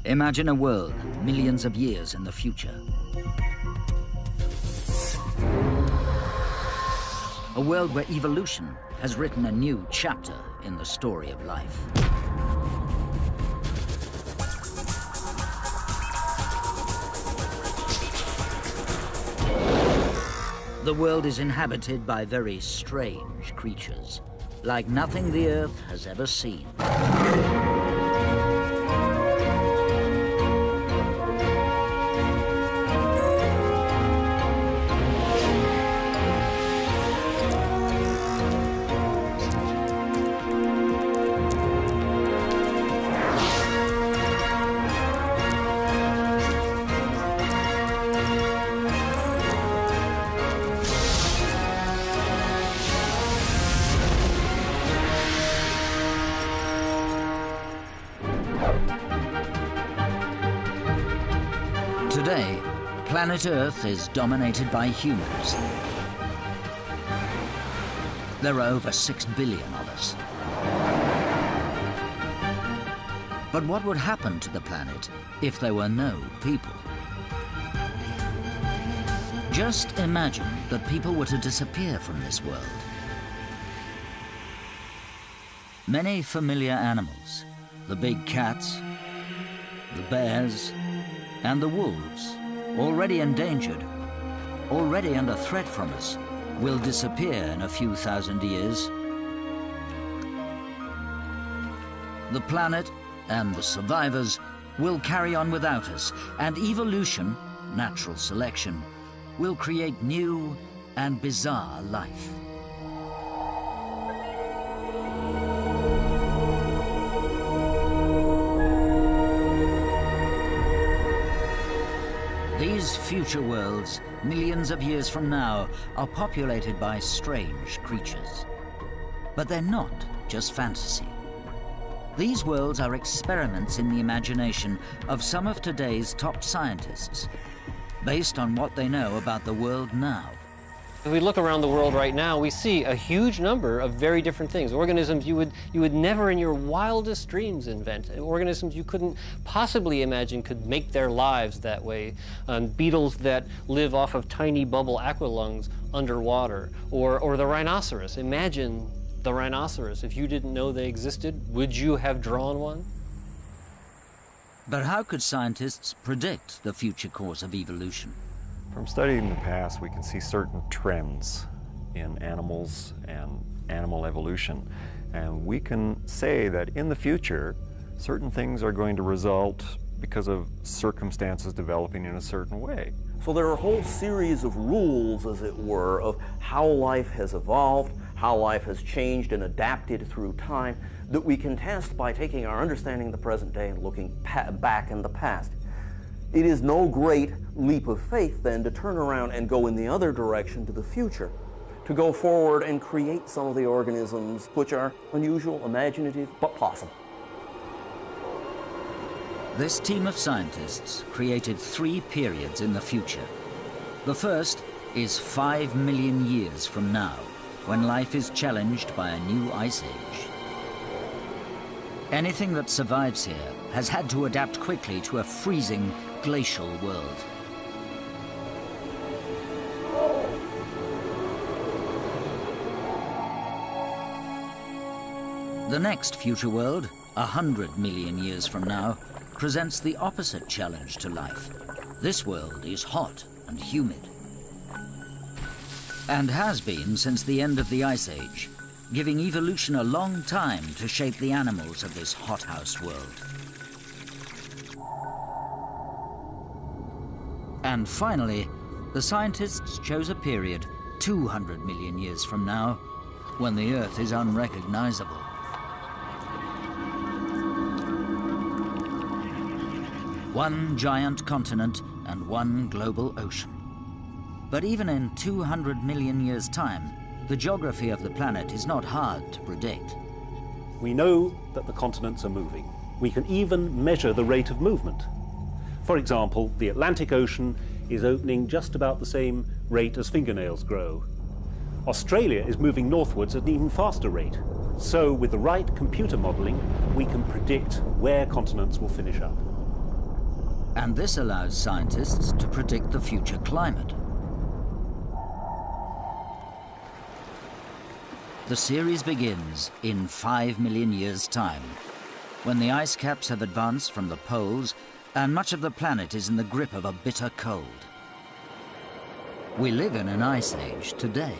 Imagine a world millions of years in the future. A world where evolution has written a new chapter in the story of life. The world is inhabited by very strange creatures, like nothing the Earth has ever seen. Today, planet Earth is dominated by humans. There are over 6 billion of us. But what would happen to the planet if there were no people? Just imagine that people were to disappear from this world. Many familiar animals, the big cats, the bears, and the wolves, already endangered, already under threat from us, will disappear in a few thousand years. The planet and the survivors will carry on without us, and evolution, natural selection, will create new and bizarre life. These future worlds, millions of years from now, are populated by strange creatures. But they're not just fantasy. These worlds are experiments in the imagination of some of today's top scientists, based on what they know about the world now. If we look around the world right now, we see a huge number of very different things. Organisms you would never in your wildest dreams invent. Organisms you couldn't possibly imagine could make their lives that way. Beetles that live off of tiny bubble aqualungs underwater. Or the rhinoceros. Imagine the rhinoceros. If you didn't know they existed, would you have drawn one? But how could scientists predict the future course of evolution? From studying the past, we can see certain trends in animals and animal evolution. And we can say that in the future, certain things are going to result because of circumstances developing in a certain way. So there are a whole series of rules, as it were, of how life has evolved, how life has changed and adapted through time, that we can test by taking our understanding of the present day and looking back in the past. It is no great leap of faith, then, to turn around and go in the other direction to the future, to go forward and create some of the organisms which are unusual, imaginative, but possible. This team of scientists created 3 periods in the future. The first is 5 million years from now, when life is challenged by a new ice age. Anything that survives here has had to adapt quickly to a freezing, glacial world. The next future world, 100 million years from now, presents the opposite challenge to life. This world is hot and humid, and has been since the end of the Ice Age, giving evolution a long time to shape the animals of this hothouse world. And finally, the scientists chose a period 200 million years from now, when the Earth is unrecognizable. One giant continent and one global ocean. But even in 200 million years' time, the geography of the planet is not hard to predict. We know that the continents are moving. We can even measure the rate of movement. For example, the Atlantic Ocean is opening just about the same rate as fingernails grow. Australia is moving northwards at an even faster rate. So with the right computer modeling, we can predict where continents will finish up. And this allows scientists to predict the future climate. The series begins in 5 million years' time, when the ice caps have advanced from the poles and much of the planet is in the grip of a bitter cold. We live in an ice age today.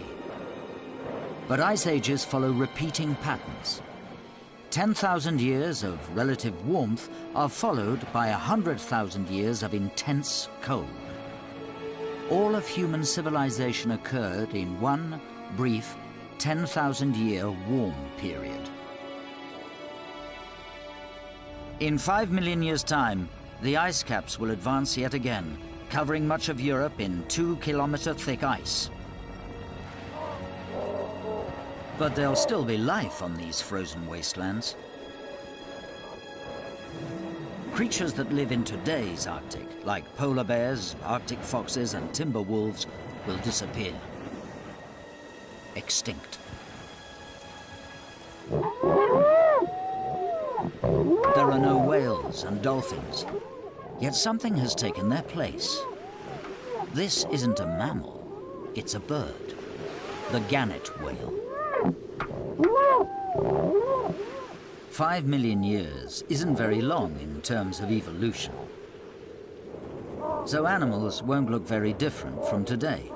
But ice ages follow repeating patterns. 10,000 years of relative warmth are followed by 100,000 years of intense cold. All of human civilization occurred in one brief 10,000-year warm period. In 5 million years' time, the ice caps will advance yet again, covering much of Europe in 2-kilometer thick ice. But there'll still be life on these frozen wastelands. Creatures that live in today's Arctic, like polar bears, Arctic foxes, and timber wolves, will disappear. Extinct. There are no whales and dolphins, yet something has taken their place. This isn't a mammal, it's a bird, the gannet whale. 5 million years isn't very long in terms of evolution. So animals won't look very different from today.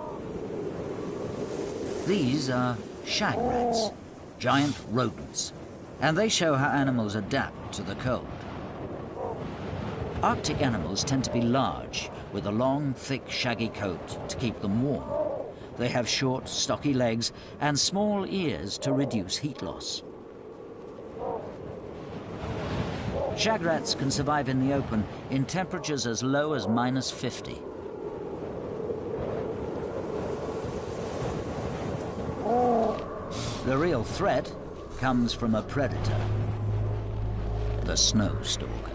These are shag rats, giant rodents, and they show how animals adapt to the cold. Arctic animals tend to be large, with a long, thick, shaggy coat to keep them warm. They have short, stocky legs and small ears to reduce heat loss. Shag rats can survive in the open in temperatures as low as -50. The real threat comes from a predator, the snow stalker.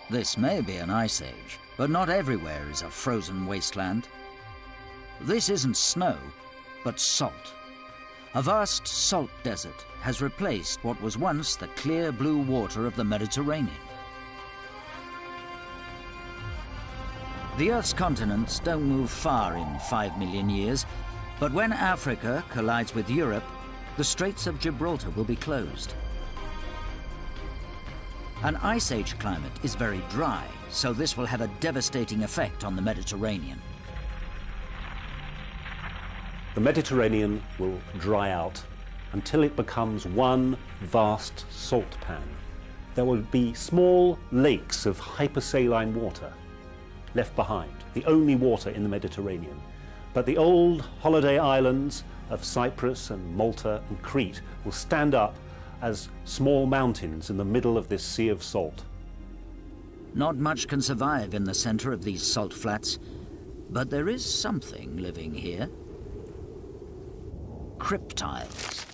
This may be an ice age, but not everywhere is a frozen wasteland. This isn't snow, but salt. A vast salt desert has replaced what was once the clear blue water of the Mediterranean. The Earth's continents don't move far in 5 million years, but when Africa collides with Europe, the Straits of Gibraltar will be closed. An ice age climate is very dry, so this will have a devastating effect on the Mediterranean. The Mediterranean will dry out until it becomes one vast salt pan. There will be small lakes of hypersaline water left behind, the only water in the Mediterranean. But the old holiday islands of Cyprus and Malta and Crete will stand up as small mountains in the middle of this sea of salt. Not much can survive in the center of these salt flats, but there is something living here. Cryptiles.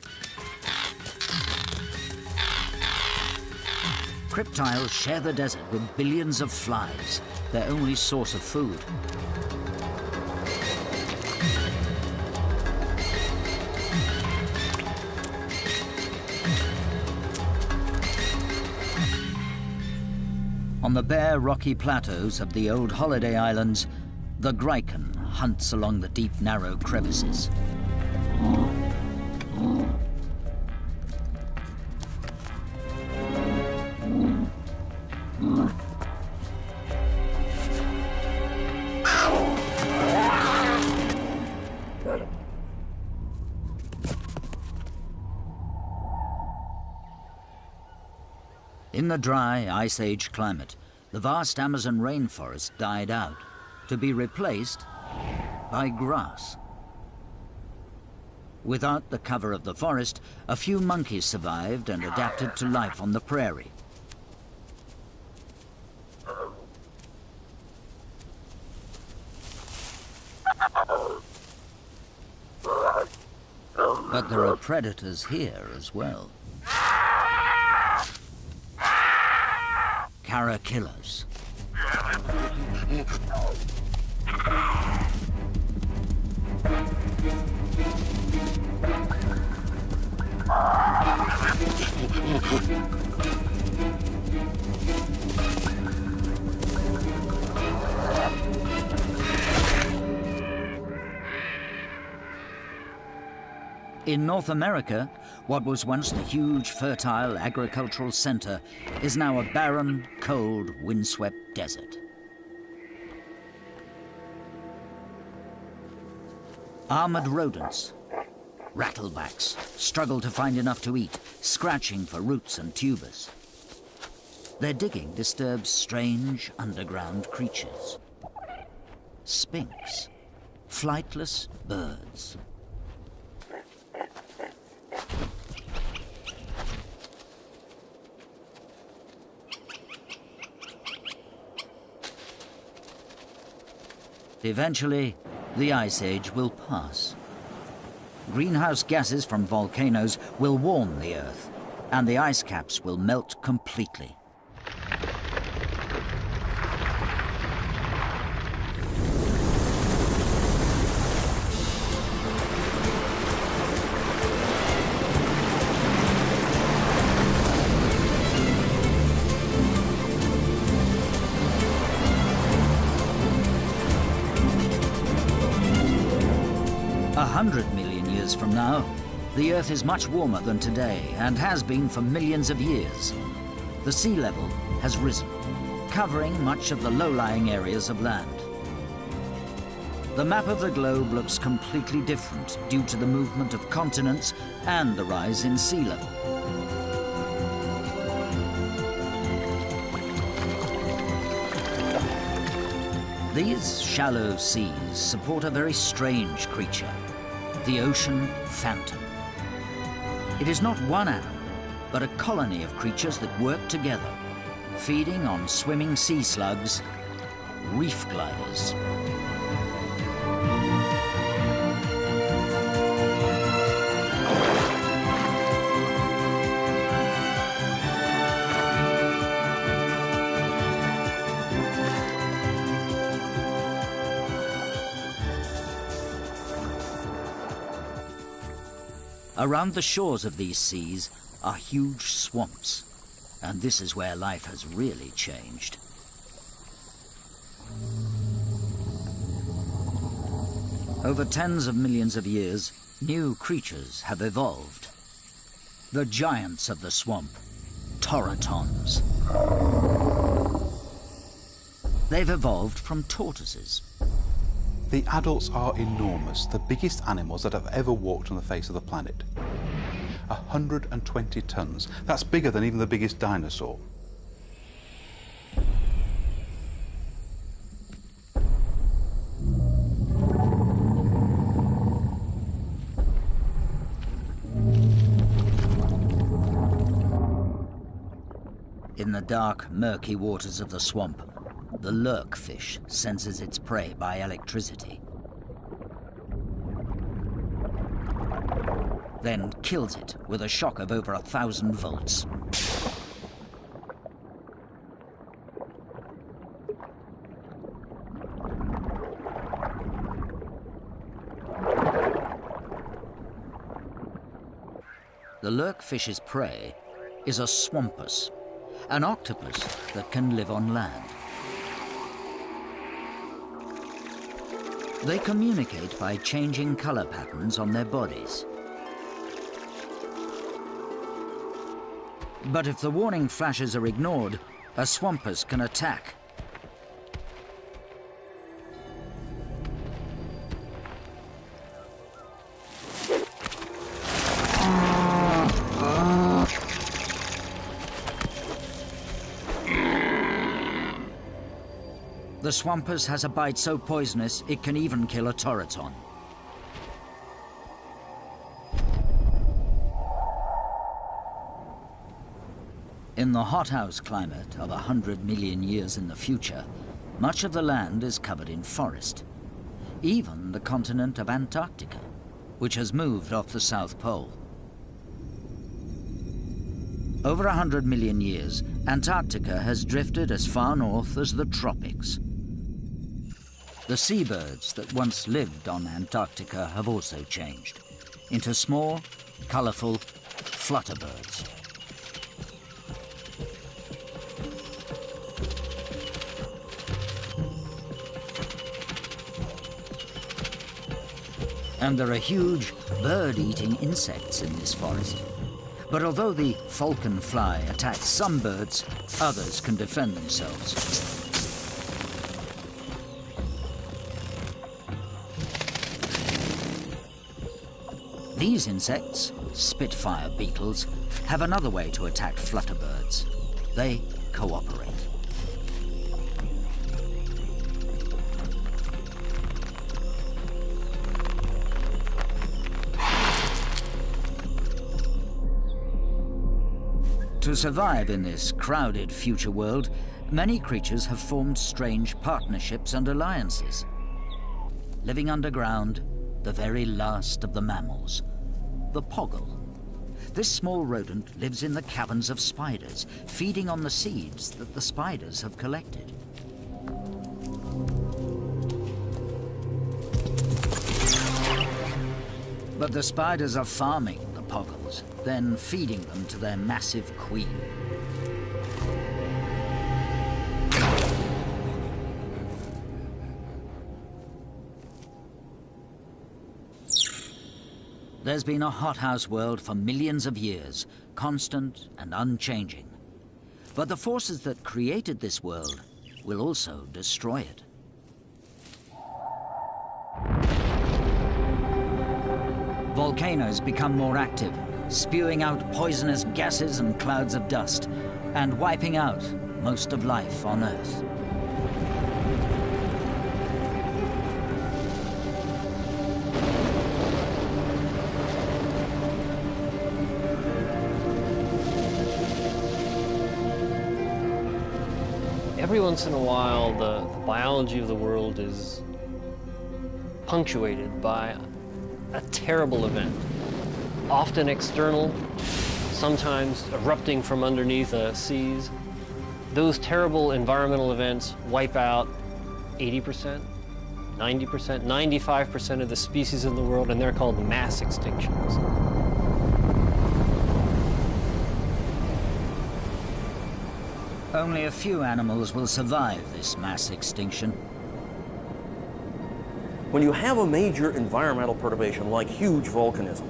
Cryptiles share the desert with billions of flies, their only source of food. On the bare, rocky plateaus of the old holiday islands, the Gryken hunts along the deep, narrow crevices. In the dry, Ice Age climate, the vast Amazon rainforest died out, to be replaced by grass. Without the cover of the forest, a few monkeys survived and adapted to life on the prairie. But there are predators here as well. Kara killers. In North America, what was once the huge, fertile agricultural center is now a barren, cold, windswept desert. Armored rodents, rattlebacks, struggle to find enough to eat, scratching for roots and tubers. Their digging disturbs strange underground creatures. Sphinx, flightless birds. Eventually, the Ice Age will pass. Greenhouse gases from volcanoes will warm the Earth, and the ice caps will melt completely. A 100 million years from now, the Earth is much warmer than today and has been for millions of years. The sea level has risen, covering much of the low-lying areas of land. The map of the globe looks completely different due to the movement of continents and the rise in sea level. These shallow seas support a very strange creature, the ocean phantom. It is not one animal, but a colony of creatures that work together, feeding on swimming sea slugs, reef gliders. Around the shores of these seas are huge swamps, and this is where life has really changed. Over tens of millions of years, new creatures have evolved. The giants of the swamp, torritons. They've evolved from tortoises. The adults are enormous, the biggest animals that have ever walked on the face of the planet. 120 tons. That's bigger than even the biggest dinosaur. In the dark, murky waters of the swamp, the lurkfish senses its prey by electricity, then kills it with a shock of over 1,000 volts. The lurkfish's prey is a swampus, an octopus that can live on land. They communicate by changing color patterns on their bodies. But if the warning flashes are ignored, a swampus can attack. The swampus has a bite so poisonous it can even kill a torriton. In the hothouse climate of 100 million years in the future, much of the land is covered in forest. Even the continent of Antarctica, which has moved off the South Pole. Over 100 million years, Antarctica has drifted as far north as the tropics. The seabirds that once lived on Antarctica have also changed into small, colourful flutterbirds. And there are huge bird-eating insects in this forest. But although the falcon fly attacks some birds, others can defend themselves. These insects, spitfire beetles, have another way to attack flutterbirds. They cooperate. To survive in this crowded future world, many creatures have formed strange partnerships and alliances. Living underground, the very last of the mammals, the poggle. This small rodent lives in the caverns of spiders, feeding on the seeds that the spiders have collected. But the spiders are farming the poggles, then feeding them to their massive queen. There's been a hothouse world for millions of years, constant and unchanging. But the forces that created this world will also destroy it. Volcanoes become more active, spewing out poisonous gases and clouds of dust, and wiping out most of life on Earth. Every once in a while, the biology of the world is punctuated by a terrible event, often external, sometimes erupting from underneath the seas. Those terrible environmental events wipe out 80%, 90%, 95% of the species in the world, and they're called mass extinctions. Only a few animals will survive this mass extinction. When you have a major environmental perturbation like huge volcanism,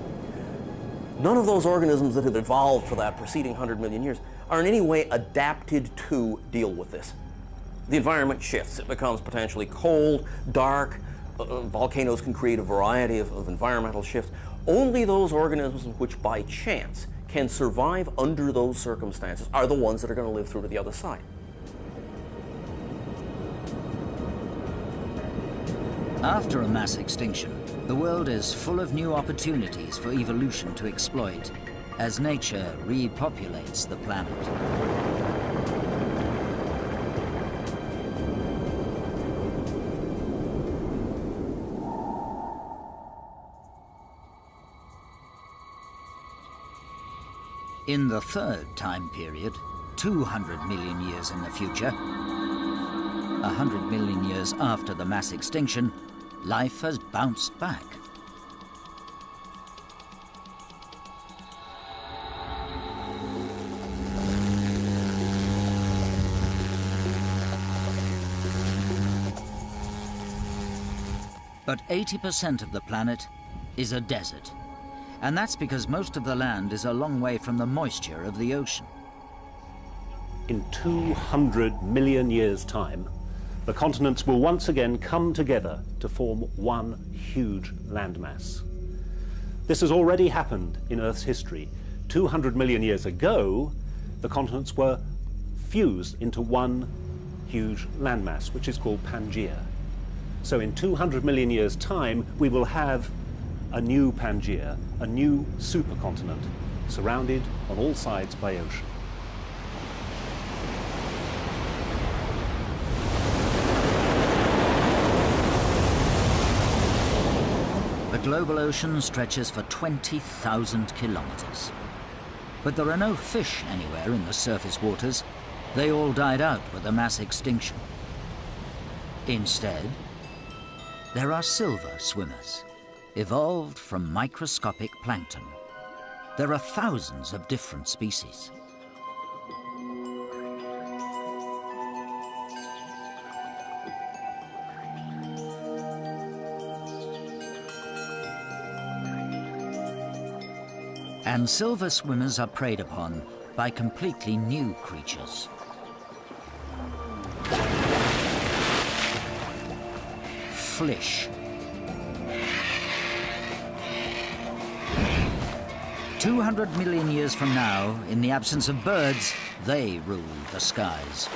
none of those organisms that have evolved for that preceding 100 million years are in any way adapted to deal with this. The environment shifts. It becomes potentially cold, dark. Volcanoes can create a variety of environmental shifts. Only those organisms which by chance can survive under those circumstances are the ones that are going to live through to the other side. After a mass extinction, the world is full of new opportunities for evolution to exploit as nature repopulates the planet. In the third time period, 200 million years in the future, 100 million years after the mass extinction, life has bounced back. But 80% of the planet is a desert. And that's because most of the land is a long way from the moisture of the ocean. In 200 million years' time, the continents will once again come together to form one huge landmass. This has already happened in Earth's history. 200 million years ago, the continents were fused into one huge landmass, which is called Pangaea. So in 200 million years' time, we will have a new Pangaea, a new supercontinent, surrounded on all sides by ocean. The global ocean stretches for 20,000 kilometers. But there are no fish anywhere in the surface waters. They all died out with the mass extinction. Instead, there are silver swimmers, evolved from microscopic plankton. There are thousands of different species. And silver swimmers are preyed upon by completely new creatures. Fish. 200 million years from now, in the absence of birds, they rule the skies.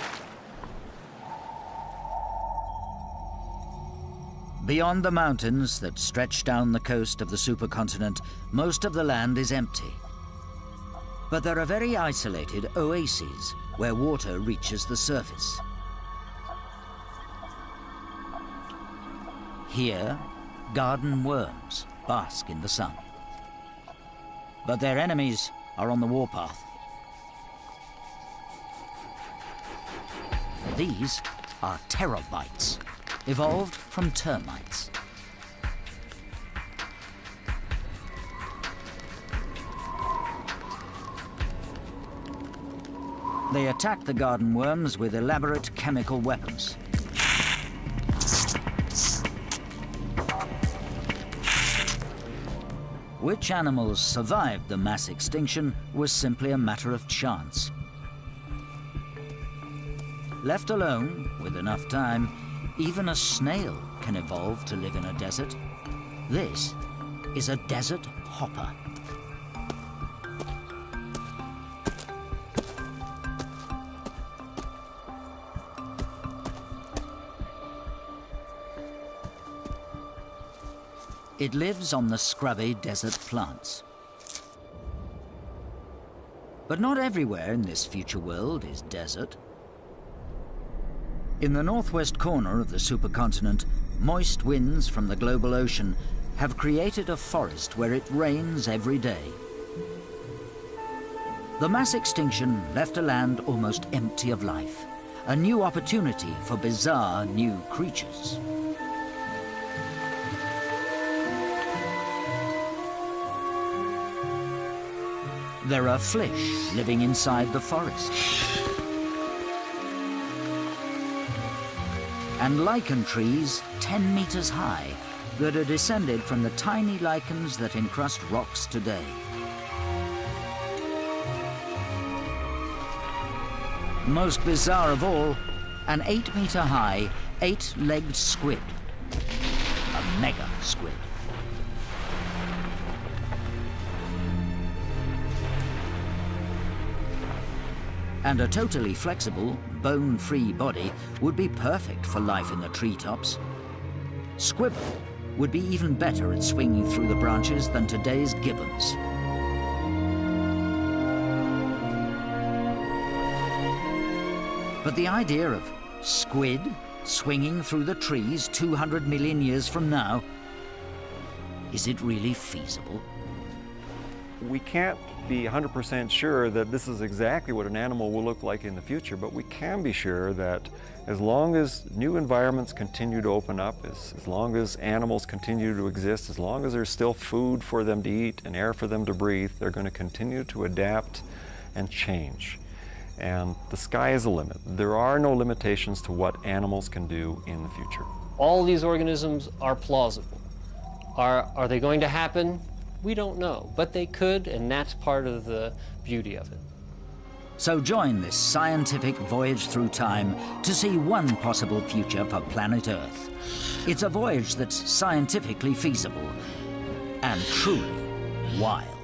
Beyond the mountains that stretch down the coast of the supercontinent, most of the land is empty. But there are very isolated oases where water reaches the surface. Here, garden worms bask in the sun. But their enemies are on the warpath. These are pterobites, evolved from termites. They attack the garden worms with elaborate chemical weapons. Which animals survived the mass extinction was simply a matter of chance. Left alone, with enough time, even a snail can evolve to live in a desert. This is a desert hopper. It lives on the scrubby desert plants. But not everywhere in this future world is desert. In the northwest corner of the supercontinent, moist winds from the global ocean have created a forest where it rains every day. The mass extinction left a land almost empty of life, a new opportunity for bizarre new creatures. There are fish living inside the forest. And lichen trees 10 meters high that are descended from the tiny lichens that encrust rocks today. Most bizarre of all, an 8-meter high, 8-legged squid. A mega squid. And a totally flexible, bone-free body would be perfect for life in the treetops. Squibble would be even better at swinging through the branches than today's gibbons. But the idea of squid swinging through the trees 200 million years from now, is it really feasible? We can't be 100% sure that this is exactly what an animal will look like in the future, but we can be sure that as long as new environments continue to open up, as long as animals continue to exist, as long as there's still food for them to eat and air for them to breathe, they're going to continue to adapt and change. And the sky is the limit. There are no limitations to what animals can do in the future. All these organisms are plausible. Are they going to happen? We don't know, but they could, and that's part of the beauty of it. So join this scientific voyage through time to see one possible future for planet Earth. It's a voyage that's scientifically feasible and truly wild.